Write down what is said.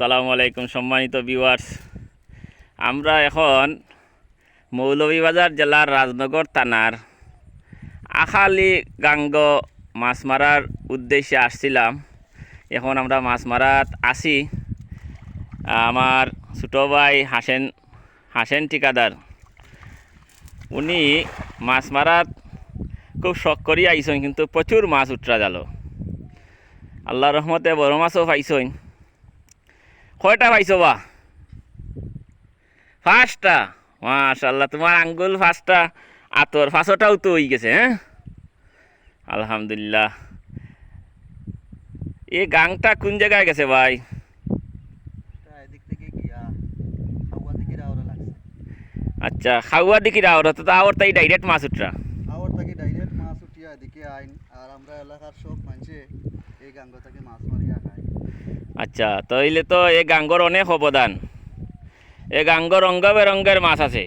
আসসালামু আলাইকুম সম্মানিত ভিউয়ার্স। আমরা এখন মৌলভীবাজার জেলার রাজনগর থানার আখালি গাঙ্গ মাছ মারার উদ্দেশ্যে আসছিলাম। এখন আমরা মাছ মারাত আসি। আমার ছোটো ভাই হাসেন ঠিকাদার, উনি মাছ মারাত খুব শখ করি আইসইন, কিন্তু প্রচুর মাছ উঠরা গেল। আল্লাহর রহমতে বড় মাছও পাইছইন। কয়টা পাইছো বা? ফার্স্টটা? মাশাআল্লাহ, তোমার আঙ্গুল ফার্স্টটা আতর ফাঁসটাও তো হয়ে গেছে। হ্যাঁ, আলহামদুলিল্লাহ। এই গাংটা কোন জায়গায় গেছে ভাই? আচ্ছা, খাওয়া দিকে আওর তো আওর তাই ডাইরেক্ট মাছ উঠরা। আওর থেকে ডাইরেক্ট মাছ উঠিয়া এদিকে আইন, আর আমরা এলাকার সব মানুষে এই গাঙ্গ থেকে মাছ মারিয়া খাই। আচ্ছা, তাইলে তো এই গাঙ্গর অনেক অবদান। এই গাঙ্গ রঙ্গ বেরঙ্গের মাছ আছে।